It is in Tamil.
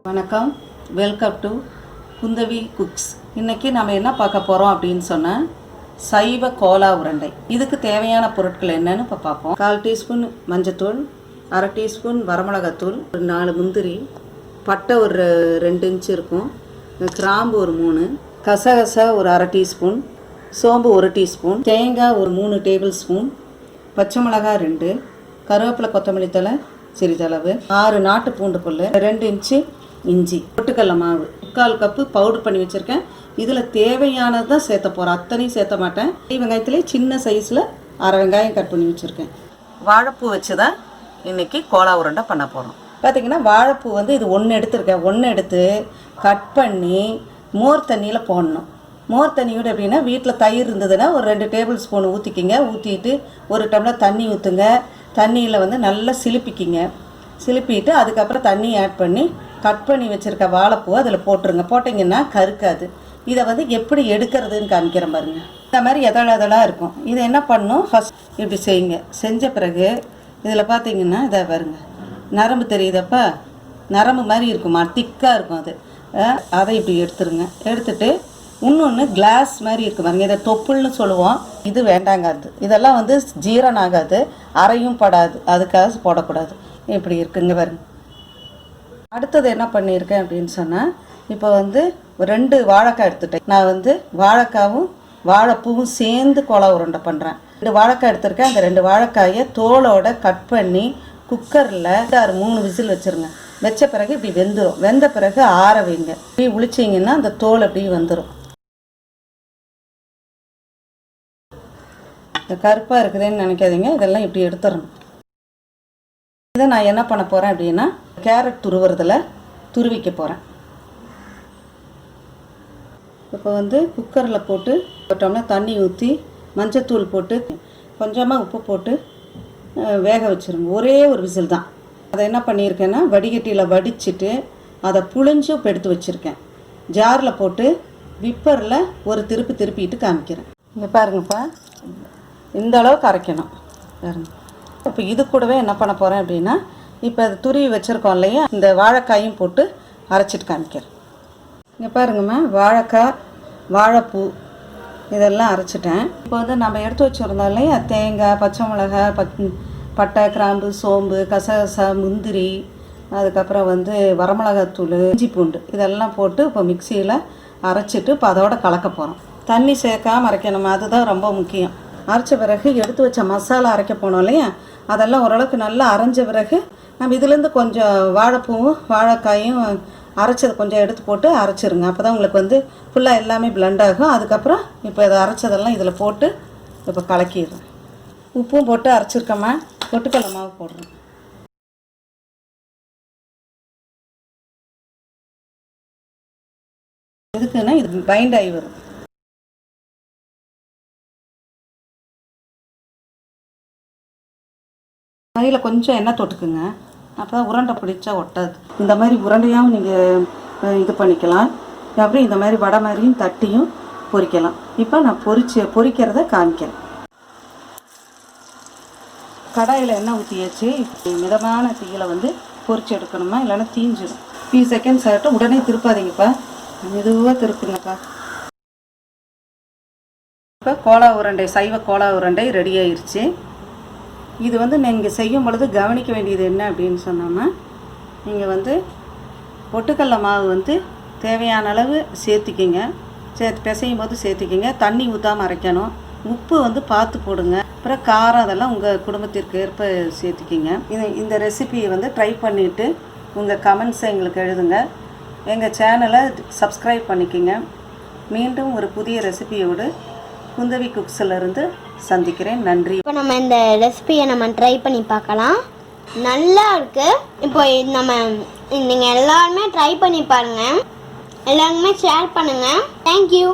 வணக்கம், வெல்கம் டு குந்தவி குக்ஸ். இன்றைக்கி நம்ம என்ன பார்க்க போகிறோம் அப்படின்னு சொன்னால் சைவ கோலா உருண்டை. இதுக்கு தேவையான பொருட்கள் என்னன்னு இப்போ பார்ப்போம். 1/4 டீஸ்பூன் மஞ்சத்தூள், 1/2 டீஸ்பூன் வரமிளகாத்தூள், ஒரு 4 முந்திரி, பட்டை ஒரு 2 இன்ச்சு இருக்கும், கிராம்பு ஒரு 3, கசகசா ஒரு 1/2 டீஸ்பூன், சோம்பு 1 டீஸ்பூன், தேங்காய் ஒரு 3 டேபிள் ஸ்பூன், பச்சை மிளகாய் 2, கருவேப்பிலை கொத்தமல்லி தழை சிறிதளவு, 6 நாட்டு பூண்டு புல், 2 இன்ச்சு இஞ்சி, பொட்டுக்கடலை மாவு, 3/4 கப்பு பவுடர் பண்ணி வச்சுருக்கேன். இதில் தேவையானது தான் சேர்த்த போகிறேன், அத்தனையும் சேர்த்த மாட்டேன். வெங்காயத்துலேயே சின்ன சைஸில் 1/2 வெங்காயம் கட் பண்ணி வச்சுருக்கேன். வாழைப்பூ வச்சு தான் இன்றைக்கி கோலா உருண்டை பண்ண போகிறோம். பார்த்திங்கன்னா வாழைப்பூ வந்து இது 1 எடுத்துருக்கேன். 1 எடுத்து கட் பண்ணி மோர் தண்ணியில் போடணும். மோர் தண்ணியோடு எப்படின்னா வீட்டில் தயிர் இருந்ததுன்னா ஒரு 2 டேபிள் ஸ்பூன் ஊற்றிக்கிங்க. ஊற்றிட்டு 1 டம்ளர் தண்ணி ஊற்றுங்க. தண்ணியில் வந்து நல்லா சிலுப்பிக்கிங்க. சிலுப்பிட்டு அதுக்கப்புறம் தண்ணி ஆட் பண்ணி கட் பண்ணி வச்சுருக்க வாழைப்பூ அதில் போட்டுருங்க. போட்டிங்கன்னா கருக்காது. இதை வந்து எப்படி எடுக்கிறதுன்னு காமிக்கிறேன் பாருங்க. இந்த மாதிரி எதழாக இருக்கும். இதை என்ன பண்ணணும், ஃபஸ்ட் இப்படி செய்யுங்க. செஞ்ச பிறகு இதில் பார்த்தீங்கன்னா இதை பாருங்க, நரம்பு தெரியுதப்பா, நரம்பு மாதிரி இருக்குமா, திக்காக இருக்கும். அதை இப்படி எடுத்துருங்க. எடுத்துட்டு இன்னொன்று கிளாஸ் மாதிரி இருக்குது பாருங்க, இதை தொப்புள்னு சொல்லுவோம். இது வேண்டாங்காது, இதெல்லாம் வந்து ஜீரணம் ஆகாது, அரையும் படாது, அதுக்காக போடக்கூடாது. இப்படி இருக்குங்க பாருங்க. அடுத்தது என்ன பண்ணியிருக்கேன் அப்படின்னு சொன்னால், இப்போ வந்து 2 வாழைக்காய் எடுத்துட்டேன். நான் வந்து வாழைக்காவும் வாழைப்பூவும் சேர்ந்து கோலா உருண்டை பண்ணுறேன். 2 வாழைக்காய் எடுத்துருக்கேன். அந்த 2 வாழைக்காயை தோலோட கட் பண்ணி குக்கரில் 3 விசில் வச்சுருங்க. வச்ச பிறகு இப்படி வெந்துடும். வெந்த பிறகு ஆற வைங்க. இப்படி உளிச்சிங்கன்னா அந்த தோல் அப்படி வந்துடும். இந்த கருப்பாக இருக்குதுன்னு நினைக்காதீங்க, இதெல்லாம் இப்படி எடுத்துடணும். இதை நான் என்ன பண்ண போகிறேன் அப்படின்னா, கேரட் துருவுறதில் துருவிக்க போகிறேன். இப்போ வந்து குக்கரில் போட்டு போட்டோம்னா தண்ணி ஊற்றி மஞ்சத்தூள் போட்டு கொஞ்சமாக உப்பு போட்டு வேக வச்சுருங்க. ஒரே ஒரு விசில் தான். அதை என்ன பண்ணியிருக்கேன்னா வடிகட்டியில் வடிச்சிட்டு அதை புழிஞ்சு இப்போ எடுத்து வச்சுருக்கேன். ஜாரில் போட்டு விப்பரில் ஒரு திருப்பிட்டு காமிக்கிறேன். இங்கே பாருங்கப்பா, இந்த அளவுக்கு அரைக்கணும் பாருங்க. இப்போ இது கூடவே என்ன பண்ண போகிறேன் அப்படின்னா, இப்போ அது துருவி வச்சுருக்கோம் இல்லையா, இந்த வாழைக்காயும் போட்டு அரைச்சிட்டு காமிக்கிறேன். இங்கே பாருங்கம்மா, வாழைக்காய் வாழைப்பூ இதெல்லாம் அரைச்சிட்டேன். இப்போ வந்து நம்ம எடுத்து வச்சுருந்தோம் இல்லையா, தேங்காய், பச்சை மிளகாய், பட்டை, கிராம்பு, சோம்பு, கசகசா, முந்திரி, அதுக்கப்புறம் வந்து வரமிளகாத்தூள், இஞ்சி பூண்டு இதெல்லாம் போட்டு இப்போ மிக்சியில் அரைச்சிட்டு இப்போ அதோட கலக்க போகிறோம். தண்ணி சேர்க்காமல் அரைக்கணும், அதுதான் ரொம்ப முக்கியம். அரைச்ச பிறகு எடுத்து வச்ச மசாலா அரைக்க போனோம் இல்லையா, அதெல்லாம் ஓரளவுக்கு நல்லா அரைஞ்ச பிறகு நம்ம இதுலேருந்து கொஞ்சம் வாழைப்பூவும் வாழைக்காயும் அரைச்சதை கொஞ்சம் எடுத்து போட்டு அரைச்சிருங்க. அப்போ தான் உங்களுக்கு வந்து ஃபுல்லாக எல்லாமே பிளெண்ட் ஆகும். அதுக்கப்புறம் இப்போ இதை அரைச்சதெல்லாம் இதில் போட்டு இப்போ கலக்கிடுறேன். உப்பும் போட்டு அரைச்சிருக்கோமா, பொட்டுக்கடலை மாவு போடுறேன். எதுக்குன்னா இது பைண்ட் ஆகி வரும். கையில் கொஞ்சம் எண்ணெய் தொட்டுக்குங்க, அப்போ தான் உருண்டை பிடிச்சா ஒட்டாது. இந்த மாதிரி உருண்டையாகவும் நீங்கள் இது பண்ணிக்கலாம், அப்புறம் இந்த மாதிரி வடை மாதிரியும் தட்டியும் பொரிக்கலாம். இப்போ நான் பொரிக்கிறத காமிக்கிறேன். கடாயில் எண்ணெய் ஊற்றியாச்சு. மிதமான தீயில் வந்து பொரிச்சு எடுக்கணுமா, இல்லைன்னா தீஞ்சிடும். few செகண்ட்ஸ் ஆகட்டும், உடனே திருப்பாதீங்கப்பா, மெதுவாக திருப்புங்கப்பா. இப்போ கோலா உருண்டை, சைவ கோலா உருண்டை ரெடி ஆயிடுச்சு. இது வந்து நீங்கள் செய்யும் பொழுது கவனிக்க வேண்டியது என்ன அப்படின்னு சொன்னோம்னா, நீங்கள் வந்து பொட்டுக்கடலை மாவு வந்து தேவையான அளவு சேர்த்துக்கிங்க. பிசையும் போது சேர்த்துக்கிங்க. தண்ணி ஊற்றாமல் அரைக்கணும். உப்பு வந்து பார்த்து போடுங்க. அப்புறம் காரம் அதெல்லாம் உங்கள் குடும்பத்திற்கு ஏற்ப சேர்த்துக்கிங்க. இந்த ரெசிபியை வந்து ட்ரை பண்ணிவிட்டு உங்கள் கமெண்ட்ஸை எங்களுக்கு எழுதுங்க. எங்கள் சேனலை சப்ஸ்கிரைப் பண்ணிக்கிங்க. மீண்டும் ஒரு புதிய ரெசிபியோடு குந்தவி குக்ஸிலிருந்து சந்திக்கிறேன். நன்றி. இப்போ நம்ம இந்த ரெசிபியை நம்ம ட்ரை பண்ணி பார்க்கலாம். நல்லா இருக்கு. இப்போ நீங்கள் எல்லாருமே ட்ரை பண்ணி பாருங்கள். எல்லாருமே ஷேர் பண்ணுங்கள். தேங்க்யூ.